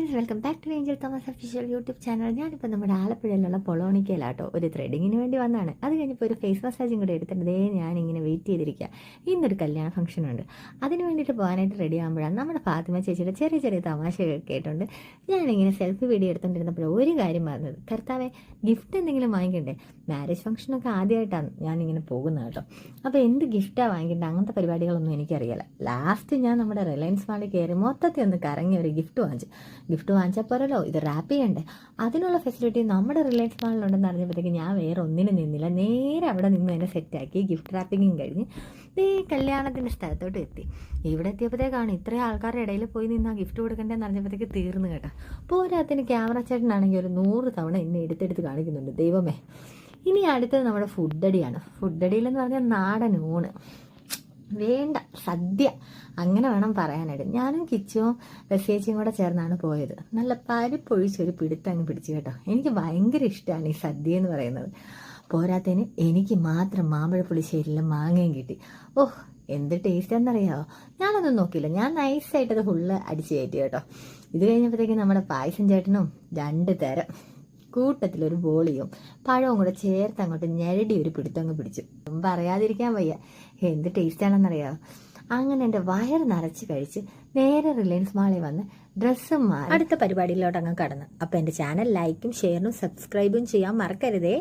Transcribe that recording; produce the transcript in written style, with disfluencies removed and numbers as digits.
Friends, welcome back to Angel Thomas official YouTube channel. ഞാനിപ്പോൾ നമ്മുടെ ആലപ്പുഴയിലുള്ള പൊളോണിക്കയിലാട്ടോ ഒരു ത്രെഡിങ്ങിന് വേണ്ടി വന്നതാണ്. അത് കഴിഞ്ഞപ്പോൾ ഒരു ഫേസ് മസാജും കൂടെ എടുത്തിട്ട് ഞാനിങ്ങനെ വെയിറ്റ് ചെയ്തിരിക്കുക. ഇന്നൊരു കല്യാണ ഫംഗ്ഷനുണ്ട്. അതിന് വേണ്ടിയിട്ട് പോകാനായിട്ട് റെഡി ആകുമ്പോഴാണ് നമ്മുടെ ഫാത്തിമ ചേച്ചിയുടെ ചെറിയ ചെറിയ തമാശയൊക്കെ കേട്ടുണ്ട്. ഞാനിങ്ങനെ സെൽഫി വീഡിയോ എടുത്തുകൊണ്ടിരുന്നപ്പോൾ ഒരു കാര്യം പറഞ്ഞത്, കർത്താവെ ഗിഫ്റ്റ് എന്തെങ്കിലും വാങ്ങിക്കണ്ടേ? മാരേജ് ഫംഗ്ഷനൊക്കെ ആദ്യമായിട്ടാണ് ഞാനിങ്ങനെ പോകുന്നത് കേട്ടോ. അപ്പോൾ എന്ത് ഗിഫ്റ്റാണ് വാങ്ങിക്കേണ്ടത് അങ്ങനത്തെ പരിപാടികളൊന്നും എനിക്കറിയില്ല. ലാസ്റ്റ് ഞാൻ നമ്മുടെ റിലയൻസ് മാളിൽ കയറി മൊത്തത്തിൽ ഒന്ന് കറങ്ങി ഒരു ഗിഫ്റ്റ് വാങ്ങിച്ചാൽ പോരല്ലോ, ഇത് റാപ്പ് ചെയ്യണ്ടേ. അതിനുള്ള ഫെസിലിറ്റി നമ്മുടെ റിലയൻസ് മാളിലുണ്ടെന്ന് അറിഞ്ഞപ്പോഴത്തേക്ക് ഞാൻ വേറെ ഒന്നിനും നിന്നില്ല. നേരെ അവിടെ നിന്ന് തന്നെ സെറ്റാക്കി ഗിഫ്റ്റ് റാപ്പിങ്ങും കഴിഞ്ഞ് കല്യാണത്തിൻ്റെ സ്ഥലത്തോട്ട് എത്തി. ഇവിടെ എത്തിയപ്പോഴത്തേക്കാണ് ഇത്രയും ആൾക്കാരുടെ ഇടയിൽ പോയി നിന്ന് ആ ഗിഫ്റ്റ് കൊടുക്കേണ്ടതെന്ന് അറിഞ്ഞപ്പോഴത്തേക്ക് തീർന്നു കേട്ടോ. പോരാത്തിന് ക്യാമറ ചേട്ടനാണെങ്കിൽ ഒരു 100 തവണ എന്നെ എടുത്തെടുത്ത് കാണിക്കുന്നുണ്ട്. ദൈവമേ. ഇനി അടുത്തത് നമ്മുടെ ഫുഡടിയാണ്. ഫുഡടിയിലെന്ന് പറഞ്ഞാൽ നാടൻ ഊണ്, വേണ്ട സദ്യ അങ്ങനെ വേണം പറയാനായിട്ട്. ഞാനും കിച്ചുവും റസിയേച്ചിയും കൂടെ ചേർന്നാണ് പോയത്. നല്ല പരിപ്പൊഴിച്ചൊരു പിടുത്തങ്ങ് പിടിച്ചു കേട്ടോ. എനിക്ക് ഭയങ്കര ഇഷ്ടമാണ് ഈ സദ്യ എന്ന് പറയുന്നത്. പോരാത്തതിന് എനിക്ക് മാത്രം മാമ്പഴ പുളിശ്ശേരിയിലും മാങ്ങയും കിട്ടി. ഓഹ്, എന്ത് ടേസ്റ്റ് എന്നറിയാമോ? ഞാനൊന്നും നോക്കിയില്ല, ഞാൻ നൈസായിട്ടത് ഫുള്ള് അടിച്ചു കയറ്റി കേട്ടോ. ഇത് കഴിഞ്ഞപ്പോഴത്തേക്കും നമ്മുടെ പായസം ചേട്ടനും 2 തരം കൂട്ടത്തിലൊരു ബോളിയും പഴവും കൂടെ ചേർത്ത് അങ്ങോട്ട് ഞെരടി ഒരു പിടുത്തങ്ങ് പിടിച്ചു. പറയാതിരിക്കാൻ വയ്യ, എന്ത് ടേസ്റ്റാണെന്നറിയാമോ. അങ്ങനെ എൻ്റെ വയറ് നിറച്ച് കഴിച്ച് നേരെ റിലയൻസ് മാളിൽ വന്ന് ഡ്രസ്സും മാറി അടുത്ത പരിപാടിയിലോട്ട് അങ്ങ് കടന്നു. അപ്പോൾ എൻ്റെ ചാനൽ ലൈക്കും ഷെയറും സബ്സ്ക്രൈബും ചെയ്യാൻ മറക്കരുതേ.